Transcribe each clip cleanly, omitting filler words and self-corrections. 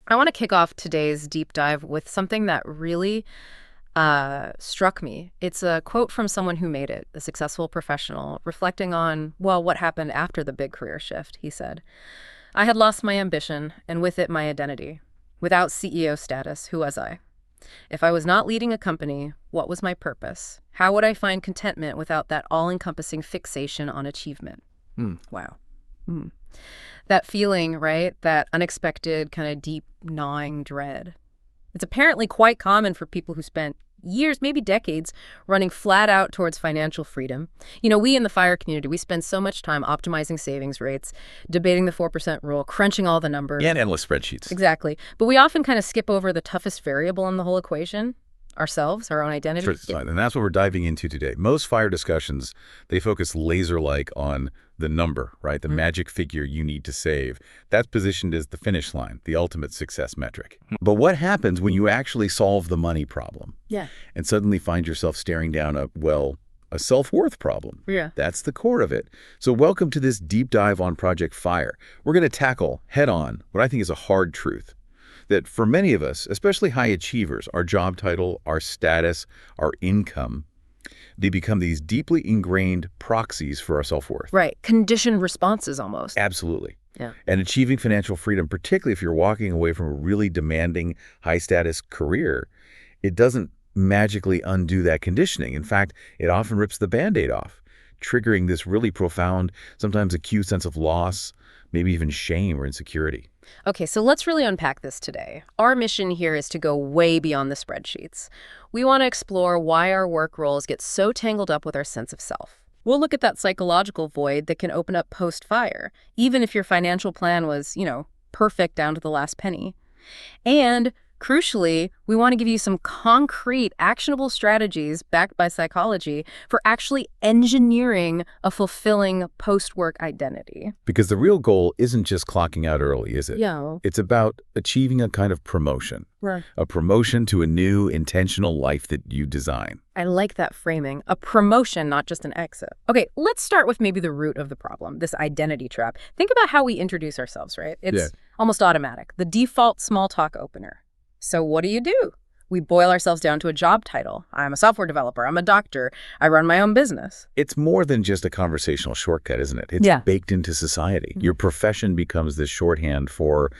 I want to kick off today's deep dive with something that really struck me. It's a quote from someone who made it, a successful professional, reflecting on, well, what happened after the big career shift. He said, I had lost my ambition, and with it, my identity. Without CEO status, who was I? If I was not leading a company, what was my purpose? How would I find contentment without that all-encompassing fixation on achievement? Wow. Hmm. That feeling, right? That unexpected, kind of deep, gnawing dread. It's apparently quite common for people who spent years, maybe decades, running flat out towards financial freedom. You know, we in the FIRE community, we spend so much time optimizing savings rates, debating the 4% rule, crunching all the numbers. And endless spreadsheets. Exactly. But we often kind of skip over the toughest variable in the whole equation, ourselves, our own identity. Sure. And that's what we're diving into today. Most FIRE discussions, they focus laser-like on the number, right? The magic figure you need to save. That's positioned as the finish line, the ultimate success metric. But what happens when you actually solve the money problem? Yeah. And suddenly find yourself staring down a self-worth problem? Yeah. That's the core of it. So welcome to this deep dive on Project FIRE. We're going to tackle head-on what I think is a hard truth. That for many of us, especially high achievers, our job title, our status, our income, they become these deeply ingrained proxies for our self-worth. Right. Conditioned responses almost. Absolutely. Yeah. And achieving financial freedom, particularly if you're walking away from a really demanding, high-status career, it doesn't magically undo that conditioning. In fact, it often rips the Band-Aid off, triggering this really profound, sometimes acute sense of loss, maybe even shame or insecurity. Okay, so let's really unpack this today. Our mission here is to go way beyond the spreadsheets. We want to explore why our work roles get so tangled up with our sense of self. We'll look at that psychological void that can open up post-FIRE, even if your financial plan was, perfect down to the last penny. And crucially, we want to give you some concrete, actionable strategies backed by psychology for actually engineering a fulfilling post-work identity. Because the real goal isn't just clocking out early, is it? Yeah. It's about achieving a kind of promotion. Right. A promotion to a new, intentional life that you design. I like that framing. A promotion, not just an exit. Okay, let's start with maybe the root of the problem, this identity trap. Think about how we introduce ourselves, right? It's almost automatic. The default small talk opener. So what do? We boil ourselves down to a job title. I'm a software developer. I'm a doctor. I run my own business. It's more than just a conversational shortcut, isn't it? It's baked into society. Your profession becomes this shorthand for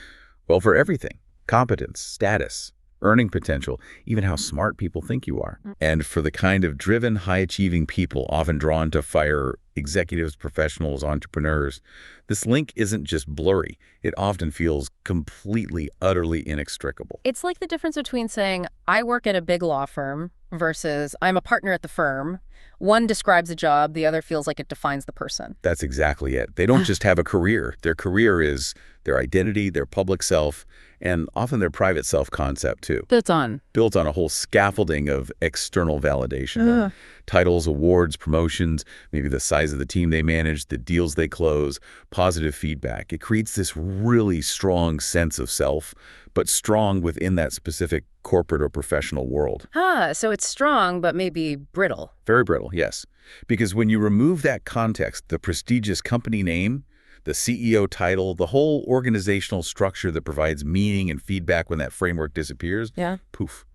everything. Competence, status, earning potential, even how smart people think you are. And for the kind of driven, high-achieving people often drawn to FIRE, executives, professionals, entrepreneurs, this link isn't just blurry. It often feels completely, utterly inextricable. It's like the difference between saying, I work at a big law firm versus I'm a partner at the firm. One describes a job, the other feels like it defines the person. That's exactly it. They don't just have a career. Their career is their identity, their public self, and often their private self-concept, too. Built on A whole scaffolding of external validation. Titles, awards, promotions, maybe the size of the team they manage, the deals they close, positive feedback. It creates this really strong sense of self, but strong within that specific corporate or professional world. So it's strong, but maybe brittle. Very brittle, yes. Because when you remove that context, the prestigious company name, the CEO title, the whole organizational structure that provides meaning and feedback when that framework disappears, poof,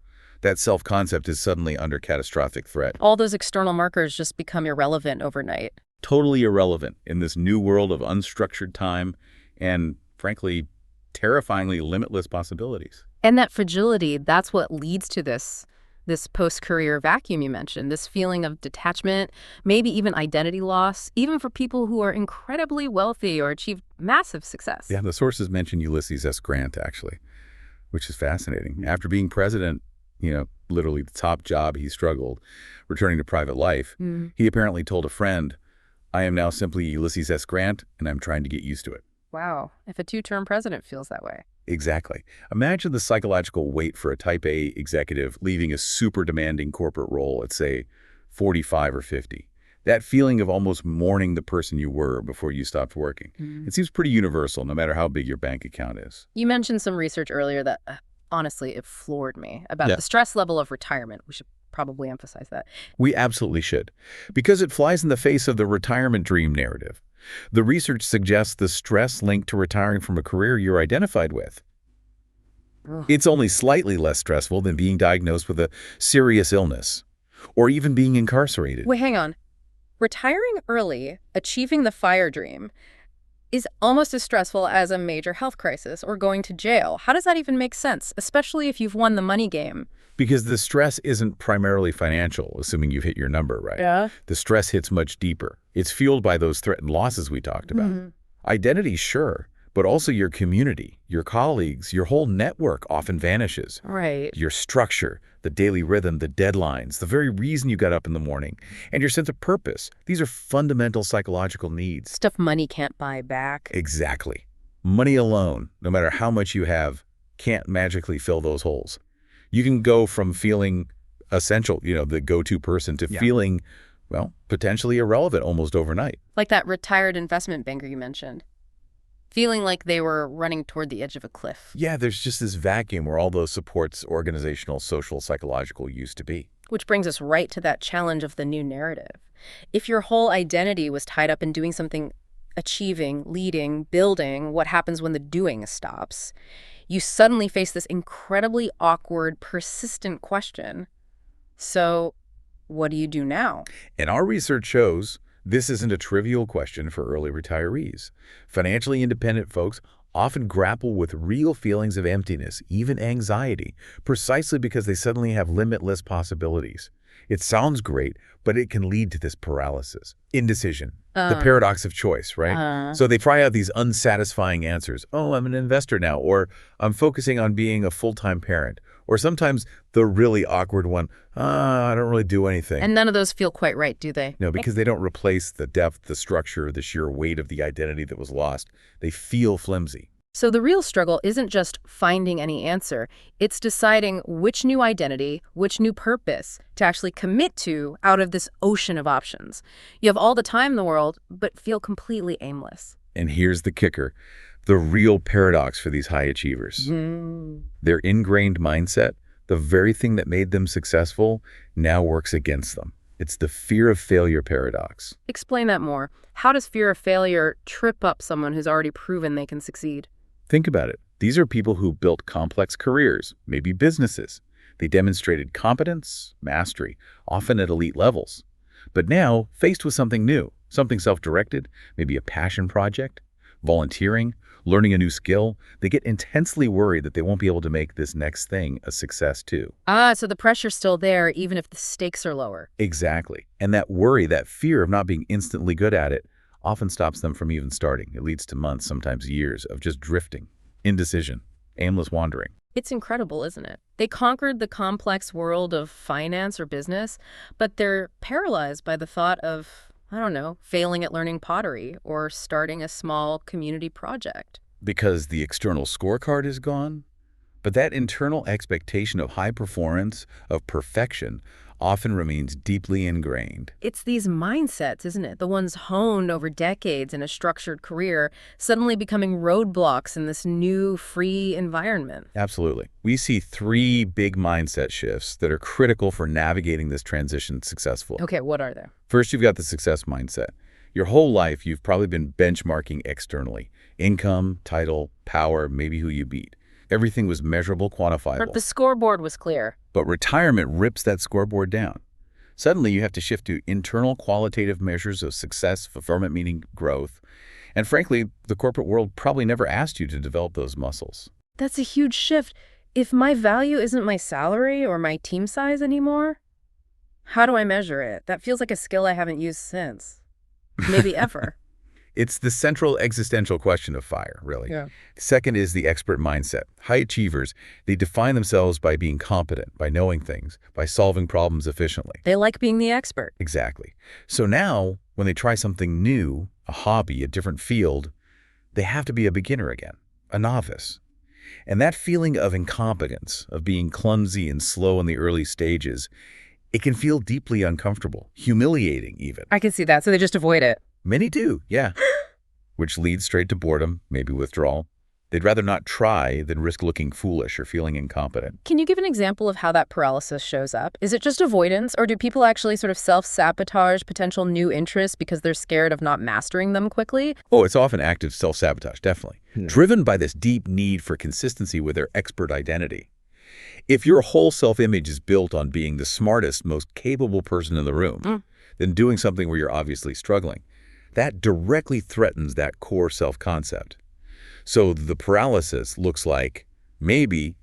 that self-concept is suddenly under catastrophic threat. All those external markers just become irrelevant overnight. Totally irrelevant in this new world of unstructured time and, frankly, terrifyingly limitless possibilities. And that fragility, that's what leads to this post-career vacuum you mentioned, this feeling of detachment, maybe even identity loss, even for people who are incredibly wealthy or achieve massive success. Yeah, the sources mention Ulysses S. Grant, actually, which is fascinating. After being president, literally the top job, he struggled, returning to private life. He apparently told a friend, I am now simply Ulysses S. Grant, and I'm trying to get used to it. Wow, if a two-term president feels that way. Exactly. Imagine the psychological weight for a type A executive leaving a super demanding corporate role at, say, 45 or 50. That feeling of almost mourning the person you were before you stopped working. It seems pretty universal, no matter how big your bank account is. You mentioned some research earlier that, honestly, it floored me about the stress level of retirement. We should probably emphasize that. We absolutely should, because it flies in the face of the retirement dream narrative. The research suggests the stress linked to retiring from a career you're identified with. Ugh. It's only slightly less stressful than being diagnosed with a serious illness or even being incarcerated. Wait, hang on. Retiring early, achieving the fire dream, is almost as stressful as a major health crisis or going to jail. How does that even make sense, especially if you've won the money game? Because the stress isn't primarily financial, assuming you've hit your number, right? Yeah. The stress hits much deeper. It's fueled by those threatened losses we talked about. Identity, sure, but also your community, your colleagues, your whole network often vanishes. Right. Your structure, the daily rhythm, the deadlines, the very reason you got up in the morning, and your sense of purpose. These are fundamental psychological needs. Stuff money can't buy back. Exactly. Money alone, no matter how much you have, can't magically fill those holes. You can go from feeling essential, the go-to person, to feeling, well, potentially irrelevant almost overnight. Like that retired investment banker you mentioned. Feeling like they were running toward the edge of a cliff. Yeah, there's just this vacuum where all those supports, organizational, social, psychological, used to be. Which brings us right to that challenge of the new narrative. If your whole identity was tied up in doing something, achieving, leading, building, what happens when the doing stops? You suddenly face this incredibly awkward, persistent question. So, what do you do now? And our research shows this isn't a trivial question for early retirees. Financially independent folks often grapple with real feelings of emptiness, even anxiety, precisely because they suddenly have limitless possibilities. It sounds great, but it can lead to this paralysis, indecision, the paradox of choice, right? So they try out these unsatisfying answers. Oh, I'm an investor now, or I'm focusing on being a full-time parent, or sometimes the really awkward one, I don't really do anything. And none of those feel quite right, do they? No, because they don't replace the depth, the structure, the sheer weight of the identity that was lost. They feel flimsy. So the real struggle isn't just finding any answer. It's deciding which new identity, which new purpose to actually commit to out of this ocean of options. You have all the time in the world, but feel completely aimless. And here's the kicker, the real paradox for these high achievers. Their ingrained mindset, the very thing that made them successful, now works against them. It's the fear of failure paradox. Explain that more. How does fear of failure trip up someone who's already proven they can succeed? Think about it. These are people who built complex careers, maybe businesses. They demonstrated competence, mastery, often at elite levels. But now, faced with something new, something self-directed, maybe a passion project, volunteering, learning a new skill, they get intensely worried that they won't be able to make this next thing a success too. So the pressure's still there, even if the stakes are lower. Exactly. And that worry, that fear of not being instantly good at it, often stops them from even starting. It leads to months, sometimes years, of just drifting, indecision, aimless wandering. It's incredible, isn't it? They conquered the complex world of finance or business, but they're paralyzed by the thought of, I don't know, failing at learning pottery or starting a small community project. Because the external scorecard is gone? But that internal expectation of high performance, of perfection, often remains deeply ingrained. It's these mindsets, isn't it? The ones honed over decades in a structured career, suddenly becoming roadblocks in this new, free environment. Absolutely. We see 3 big mindset shifts that are critical for navigating this transition successfully. Okay, what are they? First, you've got the success mindset. Your whole life, you've probably been benchmarking externally. Income, title, power, maybe who you beat. Everything was measurable, quantifiable. The scoreboard was clear. But retirement rips that scoreboard down. Suddenly, you have to shift to internal qualitative measures of success, fulfillment, meaning growth. And frankly, the corporate world probably never asked you to develop those muscles. That's a huge shift. If my value isn't my salary or my team size anymore, how do I measure it? That feels like a skill I haven't used since. Maybe ever. It's the central existential question of FIRE, really. Yeah. Second is the expert mindset. High achievers, they define themselves by being competent, by knowing things, by solving problems efficiently. They like being the expert. Exactly. So now, when they try something new, a hobby, a different field, they have to be a beginner again, a novice. And that feeling of incompetence, of being clumsy and slow in the early stages, it can feel deeply uncomfortable, humiliating even. I can see that, so they just avoid it. Many do, yeah. Which leads straight to boredom, maybe withdrawal. They'd rather not try than risk looking foolish or feeling incompetent. Can you give an example of how that paralysis shows up? Is it just avoidance, or do people actually sort of self-sabotage potential new interests because they're scared of not mastering them quickly? Oh, it's often active self-sabotage, definitely. driven by this deep need for consistency with their expert identity. If your whole self-image is built on being the smartest, most capable person in the room, then doing something where you're obviously struggling, that directly threatens that core self-concept. So the paralysis looks like maybe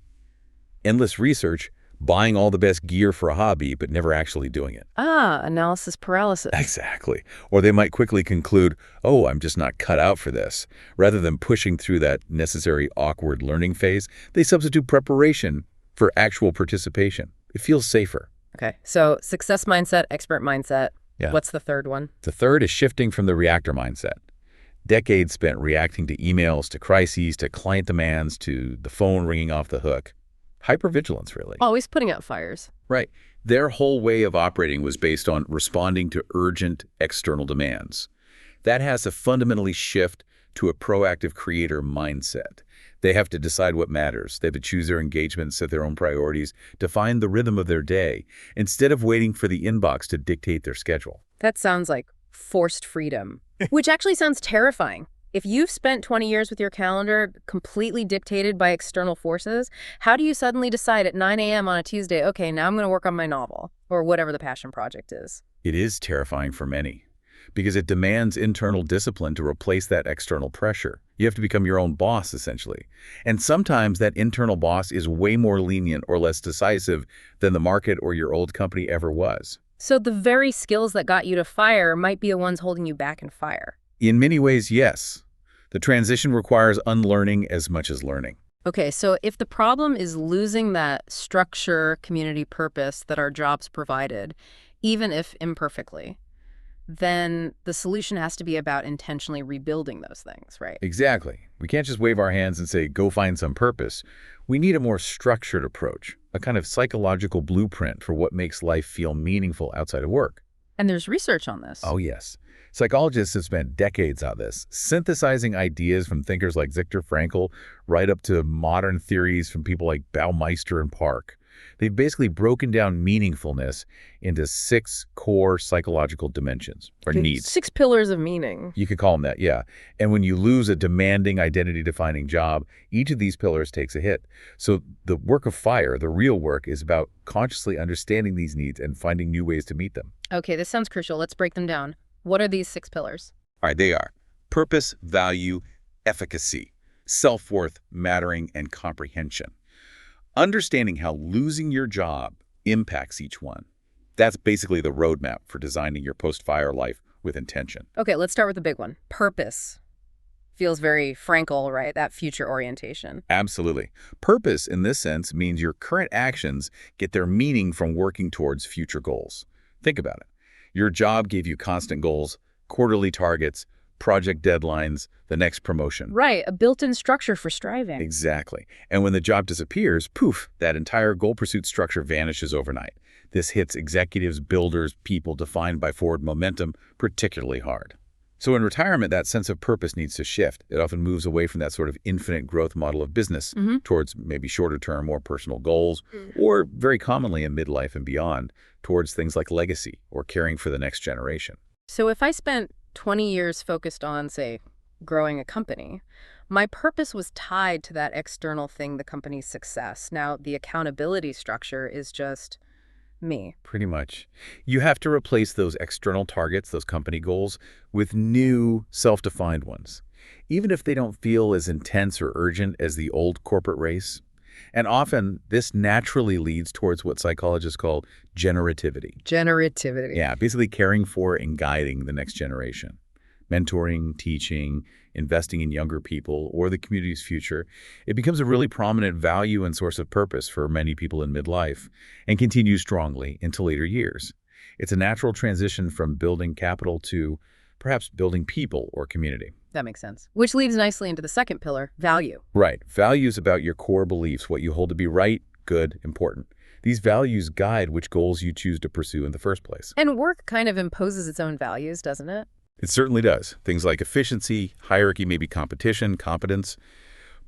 endless research, buying all the best gear for a hobby, but never actually doing it. Analysis paralysis. Exactly. Or they might quickly conclude, oh, I'm just not cut out for this. Rather than pushing through that necessary awkward learning phase, they substitute preparation for actual participation. It feels safer. Okay, so success mindset, expert mindset. Yeah. What's the third one? The third is shifting from the reactor mindset. Decades spent reacting to emails, to crises, to client demands, to the phone ringing off the hook. Hypervigilance, really. Always putting out fires. Right. Their whole way of operating was based on responding to urgent external demands. That has to fundamentally shift to a proactive creator mindset. They have to decide what matters. They have to choose their engagement, set their own priorities, define the rhythm of their day, instead of waiting for the inbox to dictate their schedule. That sounds like forced freedom, which actually sounds terrifying. If you've spent 20 years with your calendar completely dictated by external forces, how do you suddenly decide at 9 a.m. on a Tuesday, okay, now I'm going to work on my novel, or whatever the passion project is? It is terrifying for many, because it demands internal discipline to replace that external pressure. You have to become your own boss, essentially. And sometimes that internal boss is way more lenient or less decisive than the market or your old company ever was. So the very skills that got you to fire might be the ones holding you back in fire. In many ways, yes. The transition requires unlearning as much as learning. Okay, so if the problem is losing that structure, community purpose that our jobs provided, even if imperfectly, then the solution has to be about intentionally rebuilding those things, right? Exactly. We can't just wave our hands and say, go find some purpose. We need a more structured approach, a kind of psychological blueprint for what makes life feel meaningful outside of work. And there's research on this. Oh, yes. Psychologists have spent decades on this, synthesizing ideas from thinkers like Viktor Frankl right up to modern theories from people like Baumeister and Park. They've basically broken down meaningfulness into 6 core psychological dimensions, or needs. 6 pillars of meaning. You could call them that, yeah. And when you lose a demanding, identity-defining job, each of these pillars takes a hit. So the work of FIRE, the real work, is about consciously understanding these needs and finding new ways to meet them. Okay, this sounds crucial. Let's break them down. What are these 6 pillars? All right, they are purpose, value, efficacy, self-worth, mattering, and comprehension. Understanding how losing your job impacts each one. That's basically the roadmap for designing your post-fire life with intention. Okay, let's start with the big one. Purpose. Feels very Frankl, right? That future orientation. Absolutely. Purpose, in this sense, means your current actions get their meaning from working towards future goals. Think about it. Your job gave you constant goals, quarterly targets, project deadlines, the next promotion. Right, a built-in structure for striving. Exactly. And when the job disappears, poof, that entire goal pursuit structure vanishes overnight. This hits executives, builders, people defined by forward momentum particularly hard. So in retirement, that sense of purpose needs to shift. It often moves away from that sort of infinite growth model of business towards maybe shorter term, more personal goals, or very commonly in midlife and beyond, towards things like legacy or caring for the next generation. So if I spent 20 years focused on, say, growing a company, my purpose was tied to that external thing, the company's success. Now, the accountability structure is just me. Pretty much. You have to replace those external targets, those company goals, with new self-defined ones, even if they don't feel as intense or urgent as the old corporate race. And often, this naturally leads towards what psychologists call generativity. Generativity. Yeah, basically caring for and guiding the next generation. Mentoring, teaching, investing in younger people, or the community's future. It becomes a really prominent value and source of purpose for many people in midlife and continues strongly into later years. It's a natural transition from building capital to perhaps building people or community. That makes sense. Which leads nicely into the second pillar, value. Right. Values about your core beliefs, what you hold to be right, good, important. These values guide which goals you choose to pursue in the first place. And work kind of imposes its own values, doesn't it? It certainly does. Things like efficiency, hierarchy, maybe competition, competence.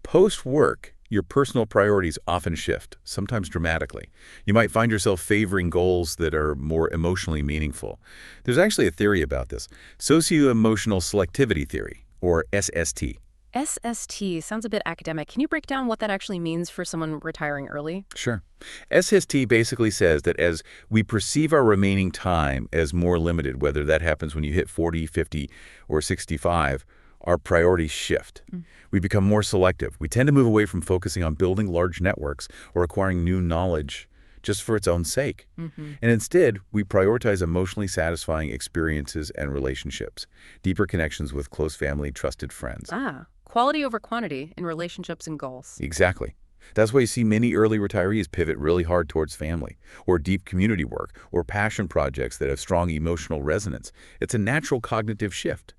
Post-work, your personal priorities often shift, sometimes dramatically. You might find yourself favoring goals that are more emotionally meaningful. There's actually a theory about this, socio-emotional selectivity theory, or SST. SST sounds a bit academic. Can you break down what that actually means for someone retiring early? Sure. SST basically says that as we perceive our remaining time as more limited, whether that happens when you hit 40, 50, or 65, our priorities shift. We become more selective. We tend to move away from focusing on building large networks or acquiring new knowledge just for its own sake. And instead, we prioritize emotionally satisfying experiences and relationships, deeper connections with close family, trusted friends. Quality over quantity in relationships and goals. Exactly. That's why you see many early retirees pivot really hard towards family, or deep community work, or passion projects that have strong emotional resonance. It's a natural cognitive shift.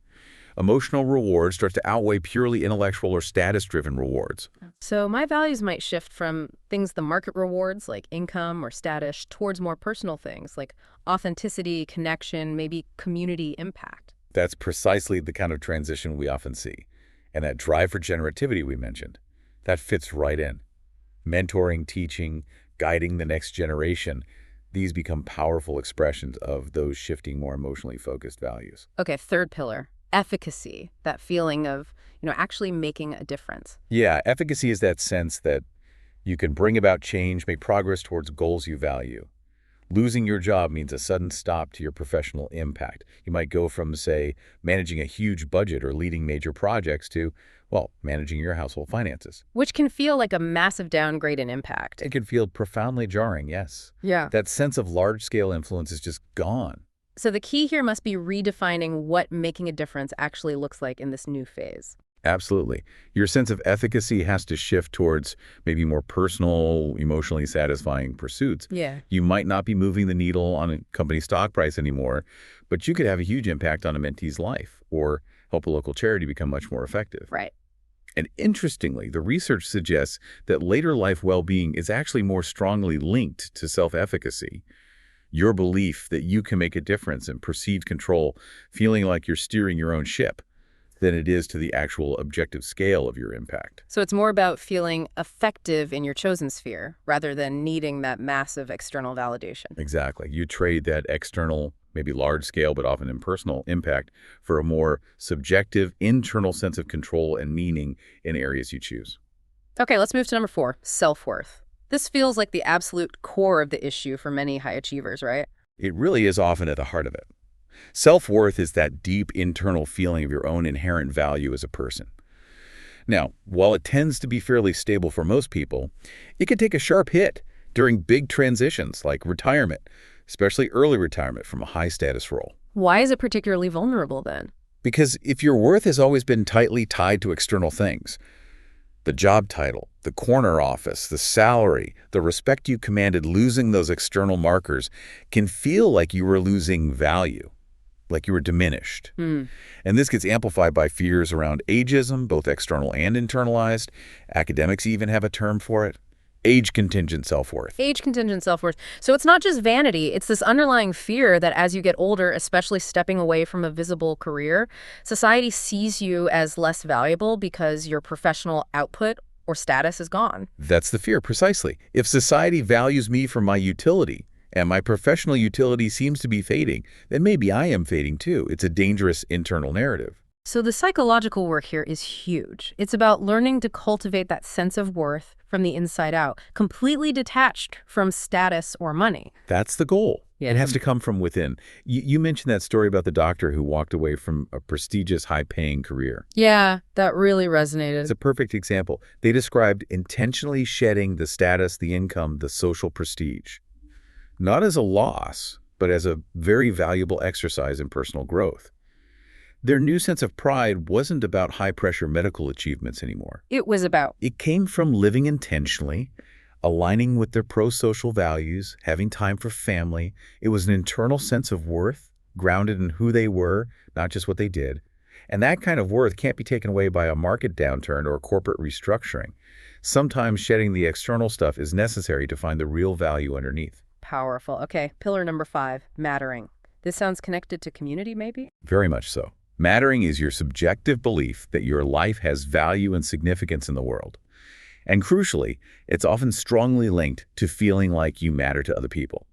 Emotional reward starts to outweigh purely intellectual or status-driven rewards. So my values might shift from things the market rewards, like income or status, towards more personal things, like authenticity, connection, maybe community impact. That's precisely the kind of transition we often see. And that drive for generativity we mentioned, that fits right in. Mentoring, teaching, guiding the next generation, these become powerful expressions of those shifting, more emotionally focused values. Okay, third pillar, efficacy, that feeling of, actually making a difference. Yeah, efficacy is that sense that you can bring about change, make progress towards goals you value. Losing your job means a sudden stop to your professional impact. You might go from, say, managing a huge budget or leading major projects to, well, managing your household finances. Which can feel like a massive downgrade in impact. It can feel profoundly jarring, yes. Yeah. That sense of large-scale influence is just gone. So the key here must be redefining what making a difference actually looks like in this new phase. Absolutely. Your sense of efficacy has to shift towards maybe more personal, emotionally satisfying pursuits. Yeah. You might not be moving the needle on a company stock price anymore, but you could have a huge impact on a mentee's life or help a local charity become much more effective. Right. And interestingly, the research suggests that later life well-being is actually more strongly linked to self-efficacy. Your belief that you can make a difference and perceived control, feeling like you're steering your own ship, than it is to the actual objective scale of your impact. So it's more about feeling effective in your chosen sphere rather than needing that massive external validation. Exactly. You trade that external, maybe large scale, but often impersonal impact for a more subjective, internal sense of control and meaning in areas you choose. Okay, let's move to number 4, self-worth. This feels like the absolute core of the issue for many high achievers, right? It really is often at the heart of it. Self-worth is that deep internal feeling of your own inherent value as a person. Now, while it tends to be fairly stable for most people, it can take a sharp hit during big transitions like retirement, especially early retirement from a high-status role. Why is it particularly vulnerable then? Because if your worth has always been tightly tied to external things, the job title, the corner office, the salary, the respect you commanded, losing those external markers can feel like you were losing value, like you were diminished. And this gets amplified by fears around ageism, both external and internalized. Academics even have a term for it. Age-contingent self-worth. Age-contingent self-worth. So it's not just vanity, it's this underlying fear that as you get older, especially stepping away from a visible career, society sees you as less valuable because your professional output or status is gone. That's the fear, precisely. If society values me for my utility, and my professional utility seems to be fading, then maybe I am fading too. It's a dangerous internal narrative. So the psychological work here is huge. It's about learning to cultivate that sense of worth from the inside out, completely detached from status or money. That's the goal. Yeah. It has to come from within. You mentioned that story about the doctor who walked away from a prestigious, high-paying career. Yeah, that really resonated. It's a perfect example. They described intentionally shedding the status, the income, the social prestige. Not as a loss, but as a very valuable exercise in personal growth. Their new sense of pride wasn't about high-pressure medical achievements anymore. It was about. It came from living intentionally, aligning with their pro-social values, having time for family. It was an internal sense of worth, grounded in who they were, not just what they did. And that kind of worth can't be taken away by a market downturn or corporate restructuring. Sometimes shedding the external stuff is necessary to find the real value underneath. Powerful. Okay, pillar number 5, mattering. This sounds connected to community, maybe? Very much so. Mattering is your subjective belief that your life has value and significance in the world. And crucially, it's often strongly linked to feeling like you matter to other people.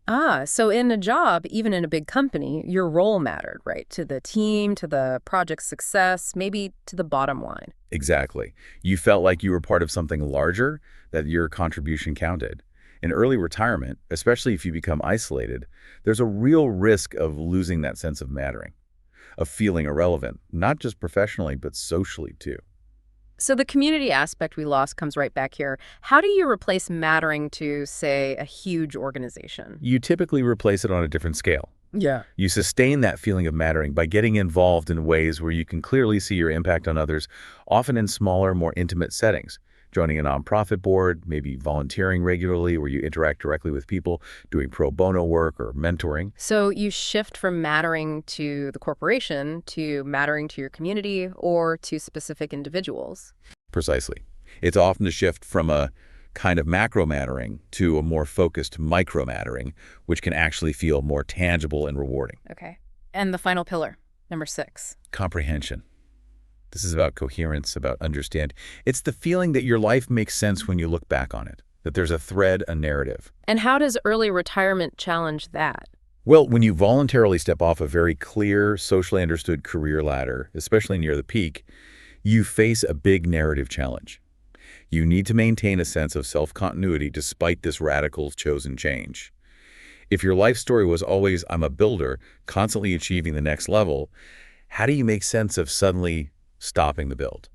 So in a job, even in a big company, your role mattered, right? To the team, to the project's success, maybe to the bottom line. Exactly. You felt like you were part of something larger, that your contribution counted. In early retirement, especially if you become isolated, there's a real risk of losing that sense of mattering, of feeling irrelevant, not just professionally, but socially too. So the community aspect we lost comes right back here. How do you replace mattering to, say, a huge organization? You typically replace it on a different scale. Yeah. You sustain that feeling of mattering by getting involved in ways where you can clearly see your impact on others, often in smaller, more intimate settings. Joining a nonprofit board, maybe volunteering regularly where you interact directly with people, doing pro bono work or mentoring. So you shift from mattering to the corporation to mattering to your community or to specific individuals. Precisely. It's often a shift from a kind of macro mattering to a more focused micro mattering, which can actually feel more tangible and rewarding. Okay. And the final pillar, number 6. Comprehension. This is about coherence, about understand. It's the feeling that your life makes sense when you look back on it, that there's a thread, a narrative. And how does early retirement challenge that? Well, when you voluntarily step off a very clear, socially understood career ladder, especially near the peak, you face a big narrative challenge. You need to maintain a sense of self-continuity despite this radical chosen change. If your life story was always, I'm a builder, constantly achieving the next level, how do you make sense of suddenly stopping the build?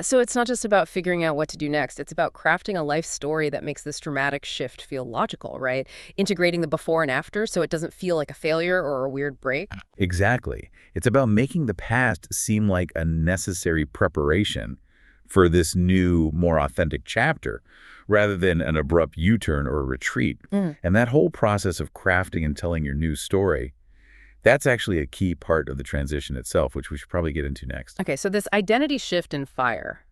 So it's not just about figuring out what to do next. It's about crafting a life story that makes this dramatic shift feel logical, right? Integrating the before and after so it doesn't feel like a failure or a weird break. Exactly. It's about making the past seem like a necessary preparation for this new, more authentic chapter, rather than an abrupt U-turn or a retreat. And that whole process of crafting and telling your new story, that's actually a key part of the transition itself, which we should probably get into next. Okay, so this identity shift in FIRE,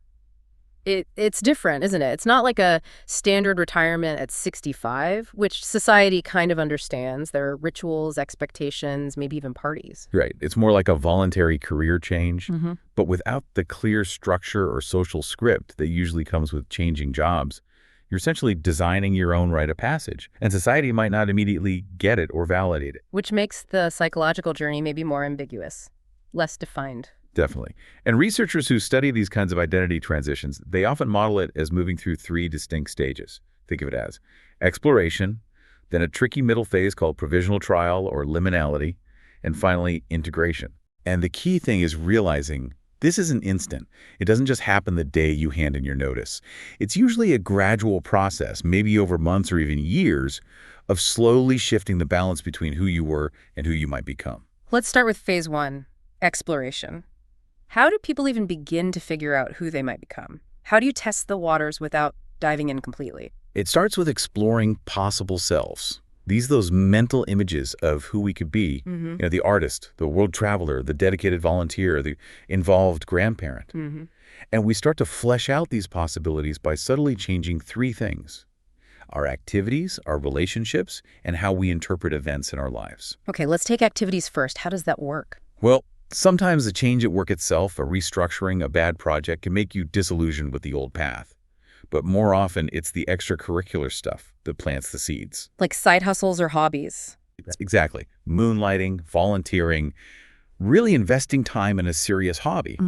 it's different, isn't it? It's not like a standard retirement at 65, which society kind of understands. There are rituals, expectations, maybe even parties. Right. It's more like a voluntary career change, Mm-hmm. but without the clear structure or social script that usually comes with changing jobs. You're essentially designing your own rite of passage, and society might not immediately get it or validate it. Which makes the psychological journey maybe more ambiguous, less defined. Definitely. And researchers who study these kinds of identity transitions, they often model it as moving through 3 distinct stages. Think of it as exploration, then a tricky middle phase called provisional trial or liminality, and finally integration. And the key thing is realizing this isn't instant. It doesn't just happen the day you hand in your notice. It's usually a gradual process, maybe over months or even years, of slowly shifting the balance between who you were and who you might become. Let's start with phase 1, exploration. How do people even begin to figure out who they might become? How do you test the waters without diving in completely? It starts with exploring possible selves. These are those mental images of who we could be, the artist, the world traveler, the dedicated volunteer, the involved grandparent. And we start to flesh out these possibilities by subtly changing 3 things: our activities, our relationships, and how we interpret events in our lives. Okay, let's take activities first. How does that work? Well, sometimes the change at work itself, a restructuring, a bad project, can make you disillusioned with the old path. But more often, it's the extracurricular stuff that plants the seeds. Like side hustles or hobbies? Exactly. Moonlighting, volunteering, really investing time in a serious hobby.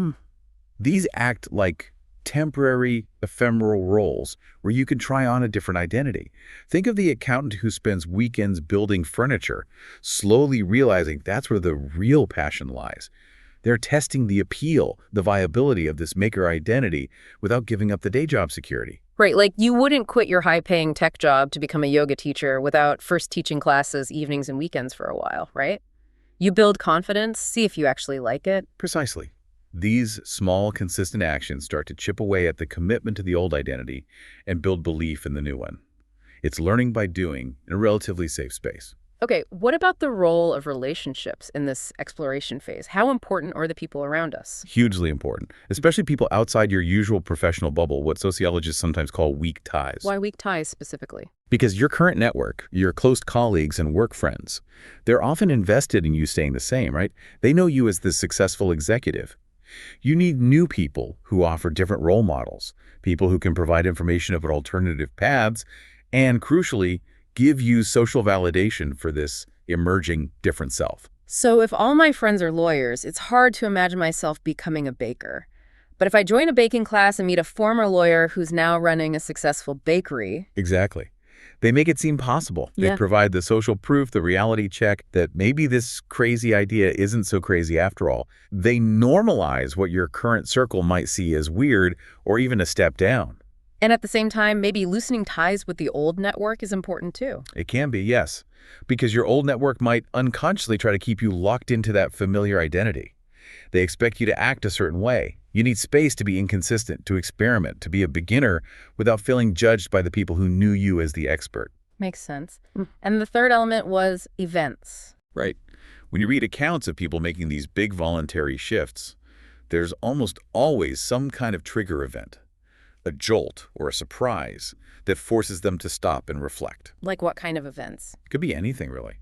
These act like temporary, ephemeral roles where you can try on a different identity. Think of the accountant who spends weekends building furniture, slowly realizing that's where the real passion lies. They're testing the appeal, the viability of this maker identity without giving up the day job security. Right, like you wouldn't quit your high-paying tech job to become a yoga teacher without first teaching classes evenings and weekends for a while, right? You build confidence, see if you actually like it. Precisely. These small, consistent actions start to chip away at the commitment to the old identity and build belief in the new one. It's learning by doing in a relatively safe space. Okay, what about the role of relationships in this exploration phase? How important are the people around us? Hugely important, especially people outside your usual professional bubble, what sociologists sometimes call weak ties. Why weak ties specifically? Because your current network, your close colleagues and work friends, they're often invested in you staying the same, right? They know you as the successful executive. You need new people who offer different role models, people who can provide information about alternative paths, and crucially, give you social validation for this emerging different self. So if all my friends are lawyers, it's hard to imagine myself becoming a baker. But if I join a baking class and meet a former lawyer who's now running a successful bakery. Exactly. They make it seem possible. They provide the social proof, the reality check that maybe this crazy idea isn't so crazy after all. They normalize what your current circle might see as weird or even a step down. And at the same time, maybe loosening ties with the old network is important too. It can be, yes, because your old network might unconsciously try to keep you locked into that familiar identity. They expect you to act a certain way. You need space to be inconsistent, to experiment, to be a beginner without feeling judged by the people who knew you as the expert. Makes sense. And the third element was events. Right. When you read accounts of people making these big voluntary shifts, there's almost always some kind of trigger event, a jolt or a surprise that forces them to stop and reflect. Like what kind of events? It could be anything, really.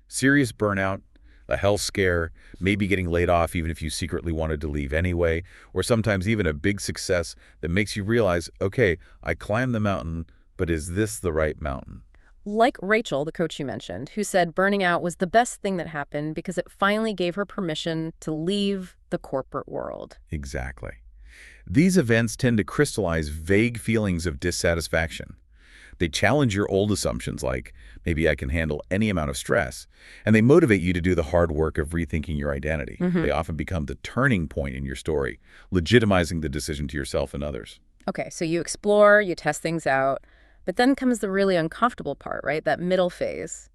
Serious burnout, a health scare, maybe getting laid off even if you secretly wanted to leave anyway, or sometimes even a big success that makes you realize, okay, I climbed the mountain, but is this the right mountain? Like Rachel, the coach you mentioned, who said burning out was the best thing that happened because it finally gave her permission to leave the corporate world. Exactly. These events tend to crystallize vague feelings of dissatisfaction. They challenge your old assumptions like, maybe I can handle any amount of stress, and they motivate you to do the hard work of rethinking your identity. They often become the turning point in your story, legitimizing the decision to yourself and others. Okay, so you explore, you test things out, but then comes the really uncomfortable part, right? That middle phase,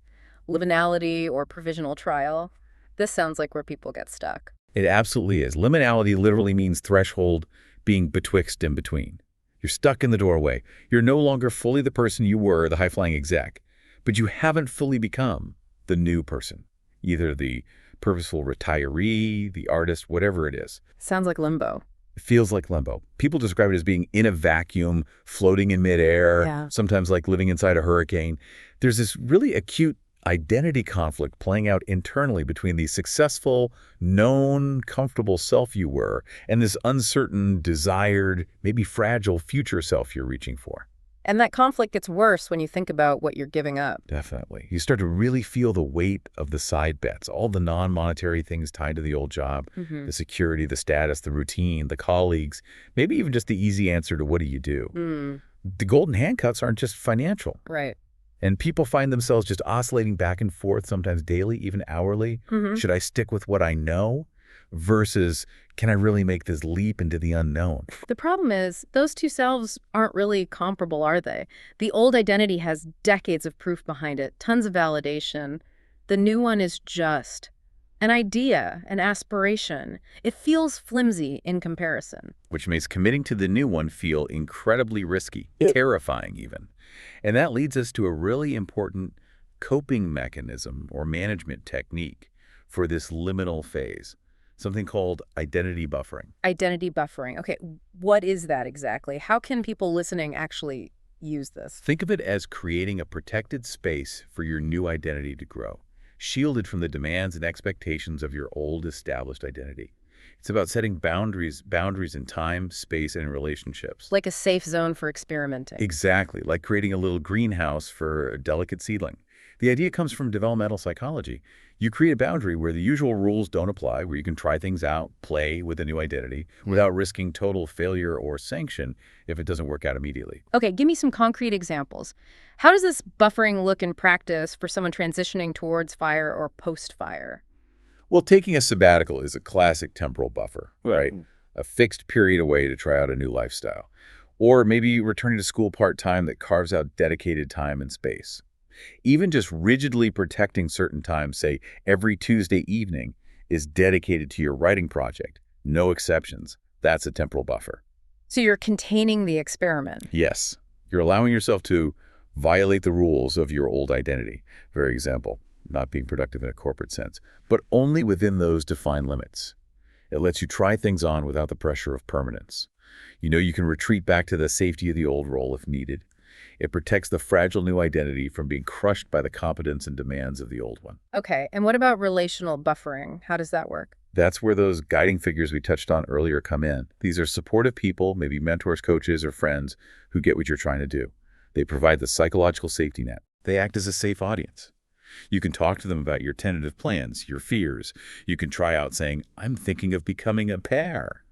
liminality or provisional trial. This sounds like where people get stuck. It absolutely is. Liminality literally means threshold, being betwixt and between. You're stuck in the doorway. You're no longer fully the person you were, the high-flying exec, but you haven't fully become the new person, either the purposeful retiree, the artist, whatever it is. Sounds like limbo. It feels like limbo. People describe it as being in a vacuum, floating in midair, sometimes like living inside a hurricane. There's this really acute identity conflict playing out internally between the successful, known, comfortable self you were and this uncertain, desired, maybe fragile future self you're reaching for. And that conflict gets worse when you think about what you're giving up. Definitely. You start to really feel the weight of the side bets, all the non-monetary things tied to the old job, the security, the status, the routine, the colleagues, maybe even just the easy answer to what do you do. The golden handcuffs aren't just financial. Right. And people find themselves just oscillating back and forth, sometimes daily, even hourly. Should I stick with what I know versus can I really make this leap into the unknown? The problem is those two selves aren't really comparable, are they? The old identity has decades of proof behind it, tons of validation. The new one is just an idea, an aspiration. It feels flimsy in comparison. Which makes committing to the new one feel incredibly risky, terrifying even. And that leads us to a really important coping mechanism or management technique for this liminal phase, something called identity buffering. Identity buffering. Okay, what is that exactly? How can people listening actually use this? Think of it as creating a protected space for your new identity to grow, shielded from the demands and expectations of your old established identity. It's about setting boundaries in time, space, and relationships. Like a safe zone for experimenting. Exactly, like creating a little greenhouse for a delicate seedling. The idea comes from developmental psychology. You create a boundary where the usual rules don't apply, where you can try things out, play with a new identity, without risking total failure or sanction if it doesn't work out immediately. Okay, give me some concrete examples. How does this buffering look in practice for someone transitioning towards FIRE or post-FIRE? Well, taking a sabbatical is a classic temporal buffer, right? A fixed period away to try out a new lifestyle. Or maybe returning to school part-time that carves out dedicated time and space. Even just rigidly protecting certain times, say every Tuesday evening, is dedicated to your writing project. No exceptions. That's a temporal buffer. So you're containing the experiment. Yes. You're allowing yourself to violate the rules of your old identity. For example, not being productive in a corporate sense, but only within those defined limits. It lets you try things on without the pressure of permanence. You know you can retreat back to the safety of the old role if needed. It protects the fragile new identity from being crushed by the competence and demands of the old one. Okay, and what about relational buffering? How does that work? That's where those guiding figures we touched on earlier come in. These are supportive people, maybe mentors, coaches, or friends who get what you're trying to do. They provide the psychological safety net. They act as a safe audience. You can talk to them about your tentative plans, your fears. You can try out saying, I'm thinking of becoming a pair.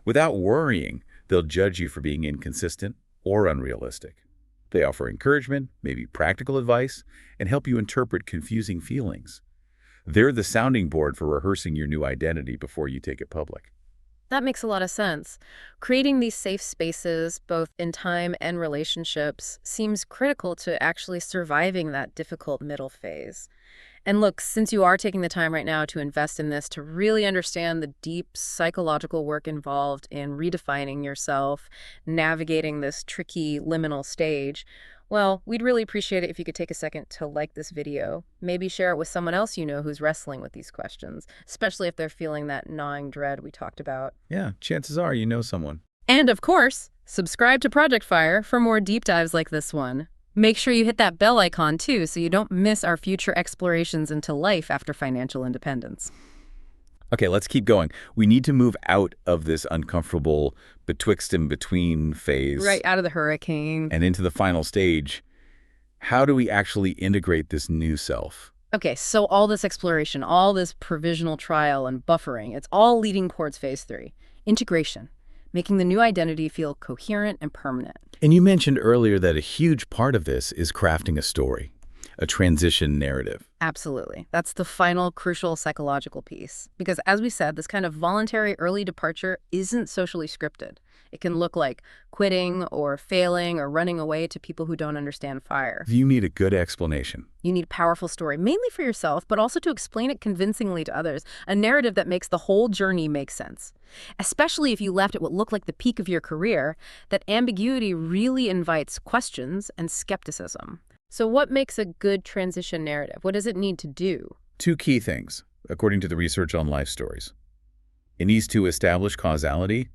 Without worrying, they'll judge you for being inconsistent or unrealistic. They offer encouragement, maybe practical advice, and help you interpret confusing feelings. They're the sounding board for rehearsing your new identity before you take it public. That makes a lot of sense. Creating these safe spaces, both in time and relationships, seems critical to actually surviving that difficult middle phase. And look, since you are taking the time right now to invest in this, to really understand the deep psychological work involved in redefining yourself, navigating this tricky liminal stage, well, we'd really appreciate it if you could take a second to like this video. Maybe share it with someone else you know who's wrestling with these questions, especially if they're feeling that gnawing dread we talked about. Yeah, chances are you know someone. And of course, subscribe to Project Fire for more deep dives like this one. Make sure you hit that bell icon too so you don't miss our future explorations into life after financial independence. Okay, let's keep going. We need to move out of this uncomfortable betwixt and between phase. Right, out of the hurricane. And into the final stage. How do we actually integrate this new self? Okay, so all this exploration, all this provisional trial and buffering, it's all leading towards phase 3. Integration. Making the new identity feel coherent and permanent. And you mentioned earlier that a huge part of this is crafting a story, a transition narrative. Absolutely. That's the final crucial psychological piece. Because as we said, this kind of voluntary early departure isn't socially scripted. It can look like quitting or failing or running away to people who don't understand fire. You need a good explanation. You need a powerful story, mainly for yourself, but also to explain it convincingly to others, a narrative that makes the whole journey make sense. Especially if you left at what looked like the peak of your career, that ambiguity really invites questions and skepticism. So what makes a good transition narrative? What does it need to do? 2 key things, according to the research on life stories. It needs to establish causality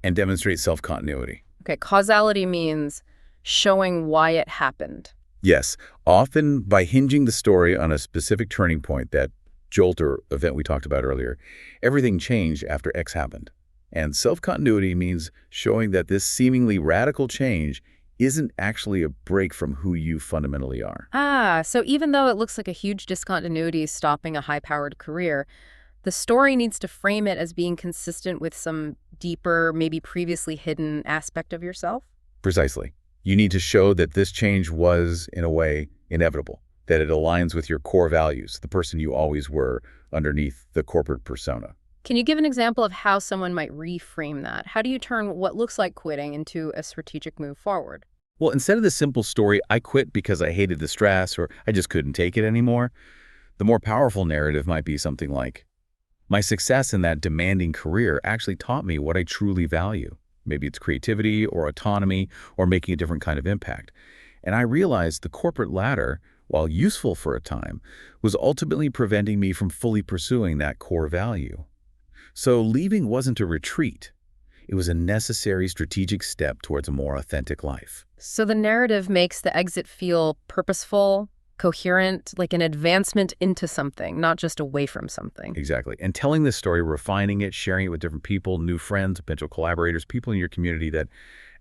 and demonstrate self-continuity. Okay, causality means showing why it happened. Yes, often by hinging the story on a specific turning point, that jolt or event we talked about earlier. Everything changed after X happened. And self-continuity means showing that this seemingly radical change isn't actually a break from who you fundamentally are. So even though it looks like a huge discontinuity stopping a high-powered career, the story needs to frame it as being consistent with some deeper, maybe previously hidden aspect of yourself? Precisely. You need to show that this change was, in a way, inevitable, that it aligns with your core values, the person you always were underneath the corporate persona. Can you give an example of how someone might reframe that? How do you turn what looks like quitting into a strategic move forward? Well, instead of the simple story, I quit because I hated the stress or I just couldn't take it anymore, the more powerful narrative might be something like, my success in that demanding career actually taught me what I truly value. Maybe it's creativity or autonomy or making a different kind of impact. And I realized the corporate ladder, while useful for a time, was ultimately preventing me from fully pursuing that core value. So leaving wasn't a retreat. It was a necessary strategic step towards a more authentic life. So the narrative makes the exit feel purposeful, coherent, like an advancement into something, not just away from something. Exactly. And telling this story, refining it, sharing it with different people, new friends, potential collaborators, people in your community, that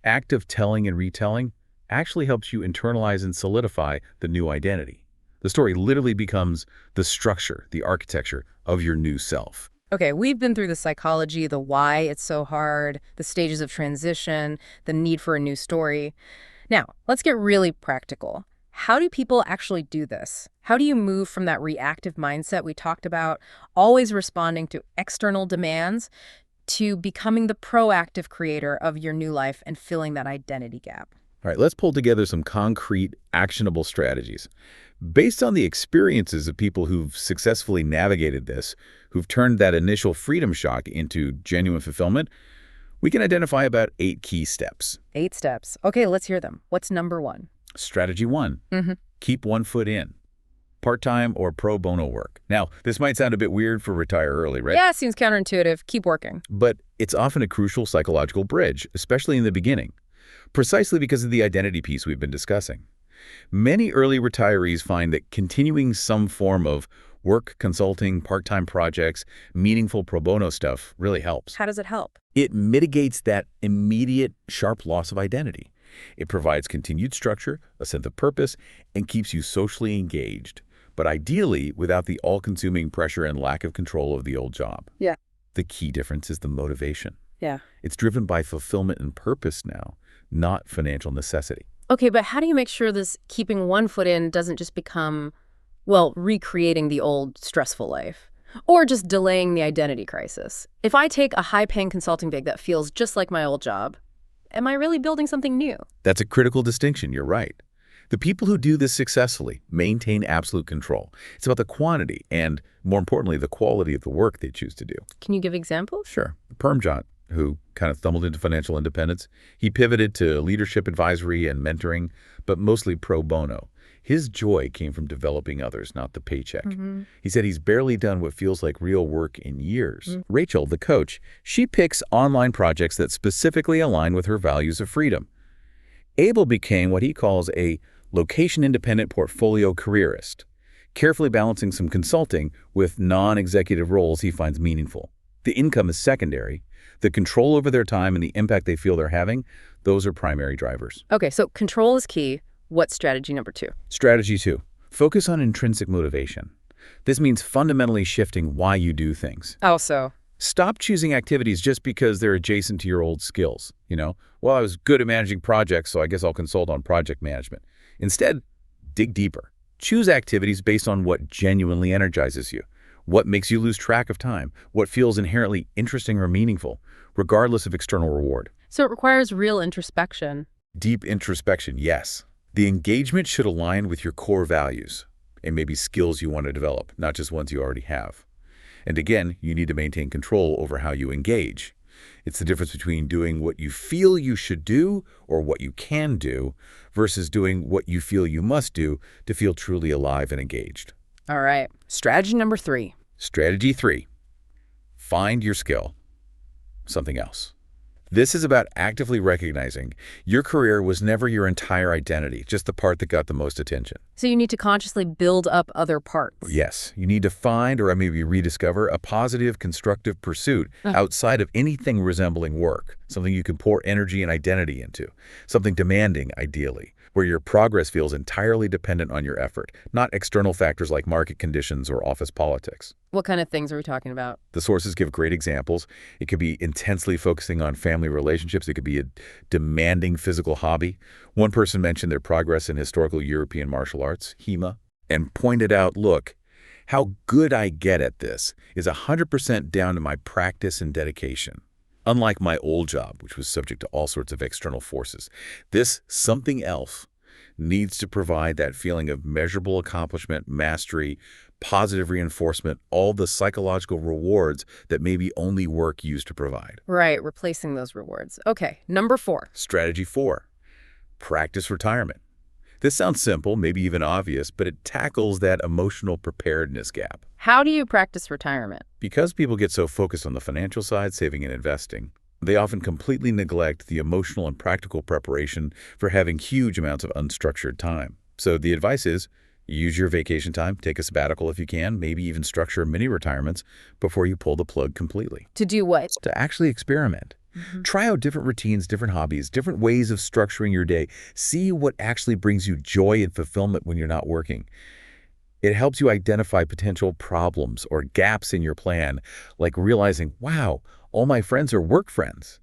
act of telling and retelling actually helps you internalize and solidify the new identity. The story literally becomes the structure, the architecture of your new self. Okay, we've been through the psychology, the why it's so hard, the stages of transition, the need for a new story. Now, let's get really practical. How do people actually do this? How do you move from that reactive mindset we talked about, always responding to external demands, to becoming the proactive creator of your new life and filling that identity gap? All right, let's pull together some concrete, actionable strategies. Based on the experiences of people who've successfully navigated this, who've turned that initial freedom shock into genuine fulfillment, we can identify about 8 key steps. 8 steps. Okay, let's hear them. What's number 1? Strategy 1, keep one foot in. Part-time or pro bono work. Now, this might sound a bit weird for retire early, right? Yeah, it seems counterintuitive. Keep working. But it's often a crucial psychological bridge, especially in the beginning, precisely because of the identity piece we've been discussing. Many early retirees find that continuing some form of Work, consulting, part-time projects, meaningful pro bono stuff really helps. How does it help? It mitigates that immediate, sharp loss of identity. It provides continued structure, a sense of purpose, and keeps you socially engaged, but ideally without the all-consuming pressure and lack of control of the old job. Yeah. The key difference is the motivation. Yeah. It's driven by fulfillment and purpose now, not financial necessity. Okay, but how do you make sure this keeping one foot in doesn't just become, well, recreating the old stressful life? Or just delaying the identity crisis? If I take a high-paying consulting gig that feels just like my old job, am I really building something new? That's a critical distinction, you're right. The people who do this successfully maintain absolute control. It's about the quantity and, more importantly, the quality of the work they choose to do. Can you give examples? Sure. Permjot, who kind of stumbled into financial independence, he pivoted to leadership advisory and mentoring, but mostly pro bono. His joy came from developing others, not the paycheck. He said he's barely done what feels like real work in years. Rachel, the coach, she picks online projects that specifically align with her values of freedom. Abel became what he calls a location-independent portfolio careerist, carefully balancing some consulting with non-executive roles he finds meaningful. The income is secondary. The control over their time and the impact they feel they're having, those are primary drivers. Okay, so control is key. What's strategy number 2? Strategy 2, focus on intrinsic motivation. This means fundamentally shifting why you do things. Also, Stop choosing activities just because they're adjacent to your old skills. Well, I was good at managing projects, so I guess I'll consult on project management. Instead, dig deeper. Choose activities based on what genuinely energizes you, what makes you lose track of time, what feels inherently interesting or meaningful, regardless of external reward. so it requires real introspection. Deep introspection, yes. The engagement should align with your core values and maybe skills you want to develop, not just ones you already have. And again, you need to maintain control over how you engage. It's the difference between doing what you feel you should do or what you can do versus doing what you feel you must do to feel truly alive and engaged. All right, strategy number 3. Strategy 3, find your skill, something else. This is about actively recognizing your career was never your entire identity, just the part that got the most attention. So you need to consciously build up other parts. Yes, you need to find or maybe rediscover a positive, constructive pursuit outside of anything resembling work, something you can pour energy and identity into, something demanding, ideally, where your progress feels entirely dependent on your effort, not external factors like market conditions or office politics. What kind of things are we talking about? The sources give great examples. It could be intensely focusing on family relationships. It could be a demanding physical hobby. One person mentioned their progress in historical European martial arts, HEMA, and pointed out, look, how good I get at this is 100% down to my practice and dedication. Unlike my old job, which was subject to all sorts of external forces, this something else needs to provide that feeling of measurable accomplishment, mastery, positive reinforcement, all the psychological rewards that maybe only work used to provide. Right, replacing those rewards. Okay, number 4. Strategy 4, practice retirement. This sounds simple, maybe even obvious, but it tackles that emotional preparedness gap. How do you practice retirement? Because people get so focused on the financial side, saving and investing, they often completely neglect the emotional and practical preparation for having huge amounts of unstructured time. So the advice is, use your vacation time, take a sabbatical if you can, maybe even structure mini retirements before you pull the plug completely. To do what? To actually experiment. Try out different routines, different hobbies, different ways of structuring your day. See what actually brings you joy and fulfillment when you're not working. It helps you identify potential problems or gaps in your plan, like realizing, wow, all my friends are work friends.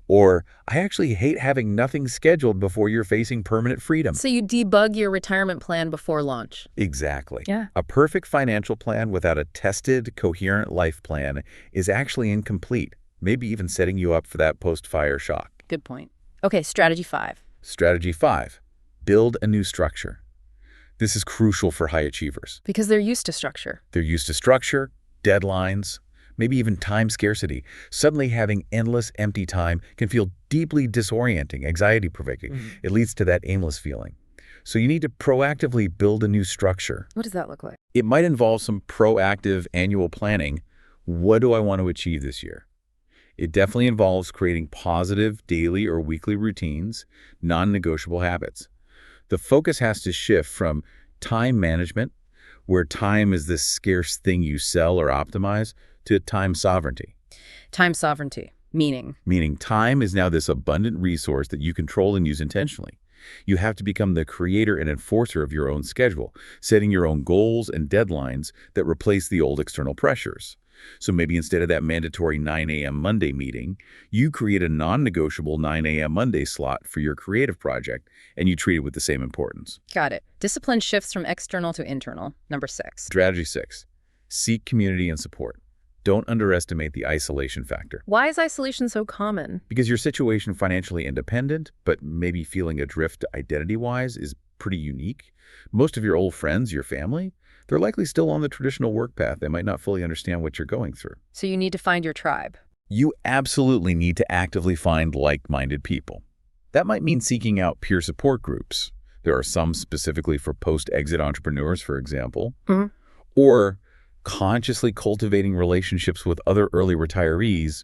Or, I actually hate having nothing scheduled before you're facing permanent freedom. So you debug your retirement plan before launch. Exactly. Yeah. A perfect financial plan without a tested, coherent life plan is actually incomplete, maybe even setting you up for that post-fire shock. Good point. Okay, strategy 5. Strategy 5, build a new structure. This is crucial for high achievers. Because they're used to structure. They're used to structure, deadlines, maybe even time scarcity. Suddenly having endless empty time can feel deeply disorienting, anxiety-provoking. It leads to that aimless feeling. So you need to proactively build a new structure. What does that look like? It might involve some proactive annual planning. What do I want to achieve this year? It definitely involves creating positive daily or weekly routines, non-negotiable habits. The focus has to shift from time management, where time is this scarce thing you sell or optimize, to time sovereignty. Time sovereignty, meaning. Meaning time is now this abundant resource that you control and use intentionally. You have to become the creator and enforcer of your own schedule, setting your own goals and deadlines that replace the old external pressures. So maybe instead of that mandatory 9 a.m. Monday meeting, you create a non-negotiable 9 a.m. Monday slot for your creative project, and you treat it with the same importance. Got it. Discipline shifts from external to internal. Number 6. Strategy 6. Seek community and support. Don't underestimate the isolation factor. Why is isolation so common? Because your situation financially independent, but maybe feeling adrift identity-wise is pretty unique. Most of your old friends, your family, they're likely still on the traditional work path. They might not fully understand what you're going through. So you need to find your tribe. You absolutely need to actively find like-minded people. That might mean seeking out peer support groups. There are some specifically for post-exit entrepreneurs, for example. Or consciously cultivating relationships with other early retirees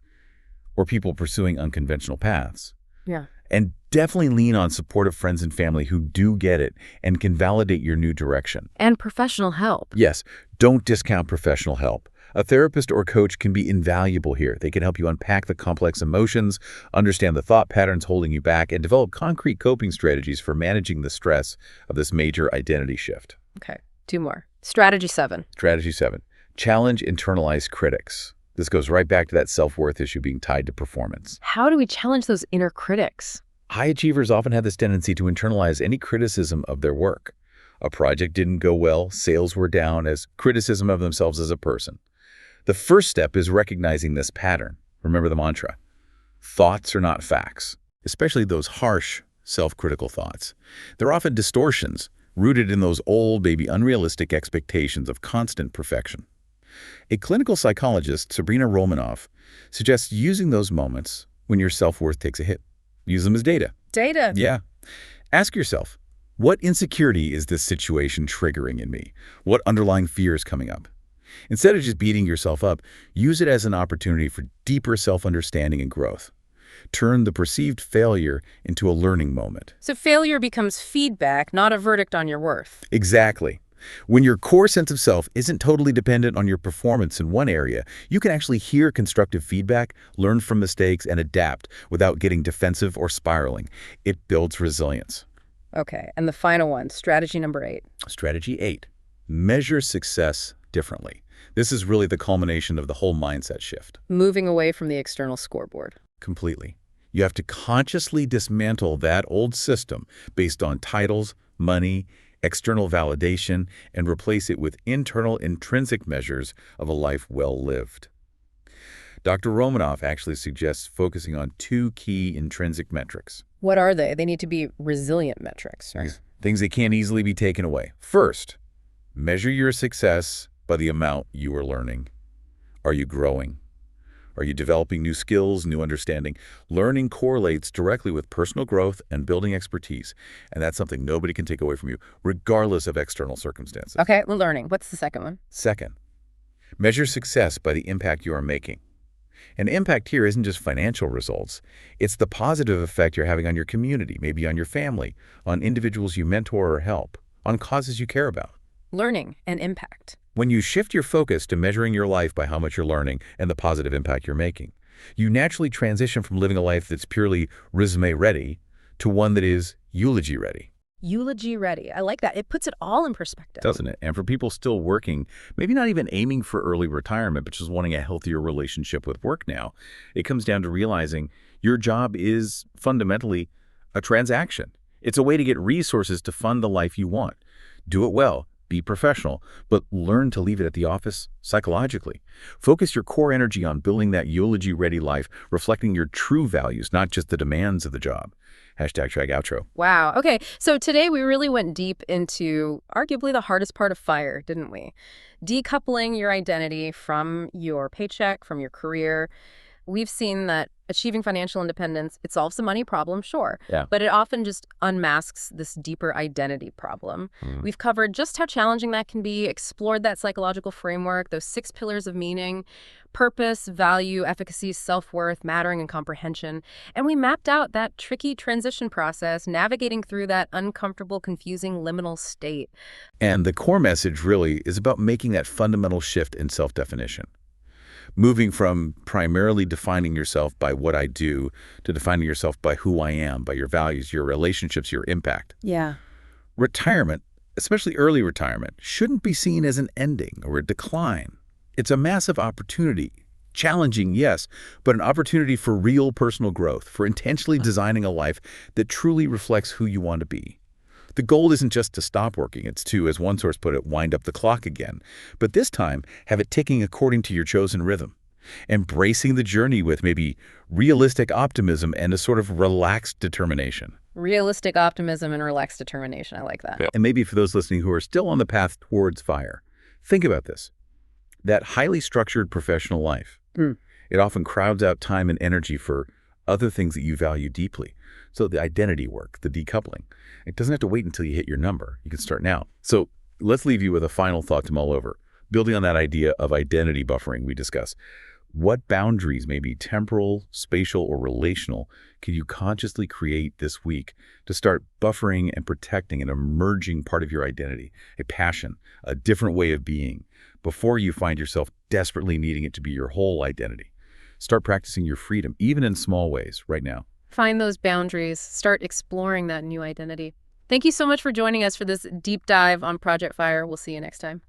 or people pursuing unconventional paths. Yeah. And definitely lean on supportive friends and family who do get it and can validate your new direction. And professional help. Yes, don't discount professional help. A therapist or coach can be invaluable here. They can help you unpack the complex emotions, understand the thought patterns holding you back, and develop concrete coping strategies for managing the stress of this major identity shift. Okay, 2 more. Strategy 7. Strategy 7. Challenge internalized critics. This goes right back to that self-worth issue being tied to performance. How do we challenge those inner critics? High achievers often have this tendency to internalize any criticism of their work. A project didn't go well, sales were down, as criticism of themselves as a person. The first step is recognizing this pattern. Remember the mantra. Thoughts are not facts, especially those harsh, self-critical thoughts. They're often distortions, rooted in those old, maybe unrealistic expectations of constant perfection. A clinical psychologist, Sabrina Romanoff, suggests using those moments when your self-worth takes a hit. Use them as data. Data? Yeah. Ask yourself, what insecurity is this situation triggering in me? What underlying fear is coming up? Instead of just beating yourself up, use it as an opportunity for deeper self-understanding and growth. Turn the perceived failure into a learning moment. So failure becomes feedback, not a verdict on your worth. Exactly. When your core sense of self isn't totally dependent on your performance in one area, you can actually hear constructive feedback, learn from mistakes, and adapt without getting defensive or spiraling. It builds resilience. Okay, and the final one, strategy number 8. Strategy 8. Measure success differently. This is really the culmination of the whole mindset shift. Moving away from the external scoreboard. Completely. You have to consciously dismantle that old system based on titles, money, external validation, and replace it with internal intrinsic measures of a life well lived. Dr. Romanoff actually suggests focusing on 2 key intrinsic metrics. What are they? They need to be resilient metrics, right? Things that can't easily be taken away. First, measure your success by the amount you are learning. Are you growing? Are you developing new skills, new understanding? Learning correlates directly with personal growth and building expertise, and that's something nobody can take away from you, regardless of external circumstances. Okay, well, learning. What's the second one? Second, measure success by the impact you are making. And impact here isn't just financial results. It's the positive effect you're having on your community, maybe on your family, on individuals you mentor or help, on causes you care about. Learning and impact. When you shift your focus to measuring your life by how much you're learning and the positive impact you're making, you naturally transition from living a life that's purely resume-ready to one that is eulogy-ready. Eulogy-ready. I like that. It puts it all in perspective. Doesn't it? And for people still working, maybe not even aiming for early retirement, but just wanting a healthier relationship with work now, it comes down to realizing your job is fundamentally a transaction. It's a way to get resources to fund the life you want. Do it well. Be professional, but learn to leave it at the office psychologically. Focus your core energy on building that eulogy-ready life, reflecting your true values, not just the demands of the job. Hashtag Trag Outro. Wow. Okay, so today we really went deep into arguably the hardest part of FIRE, didn't we? Decoupling your identity from your paycheck, from your career. We've seen that achieving financial independence, it solves the money problem, sure, Yeah. but it often just unmasks this deeper identity problem. We've covered just how challenging that can be, explored that psychological framework, those 6 pillars of meaning: purpose, value, efficacy, self-worth, mattering, and comprehension. And we mapped out that tricky transition process, navigating through that uncomfortable, confusing liminal state. And the core message really is about making that fundamental shift in self-definition. Moving from primarily defining yourself by what I do to defining yourself by who I am, by your values, your relationships, your impact. Yeah. Retirement, especially early retirement, shouldn't be seen as an ending or a decline. It's a massive opportunity. Challenging, yes, but an opportunity for real personal growth, for intentionally designing a life that truly reflects who you want to be. The goal isn't just to stop working, it's to, as one source put it, wind up the clock again. But this time, have it ticking according to your chosen rhythm. Embracing the journey with maybe realistic optimism and a sort of relaxed determination. Realistic optimism and relaxed determination. I like that. Yeah. And maybe for those listening who are still on the path towards FIRE, think about this. That highly structured professional life, it often crowds out time and energy for other things that you value deeply. So the identity work, the decoupling, it doesn't have to wait until you hit your number. You can start now. So let's leave you with a final thought to mull over. Building on that idea of identity buffering we discussed, what boundaries, maybe temporal, spatial, or relational, can you consciously create this week to start buffering and protecting an emerging part of your identity, a passion, a different way of being, before you find yourself desperately needing it to be your whole identity? Start practicing your freedom, even in small ways, right now. Find those boundaries. Start exploring that new identity. Thank you so much for joining us for this deep dive on Project FIRE. We'll see you next time.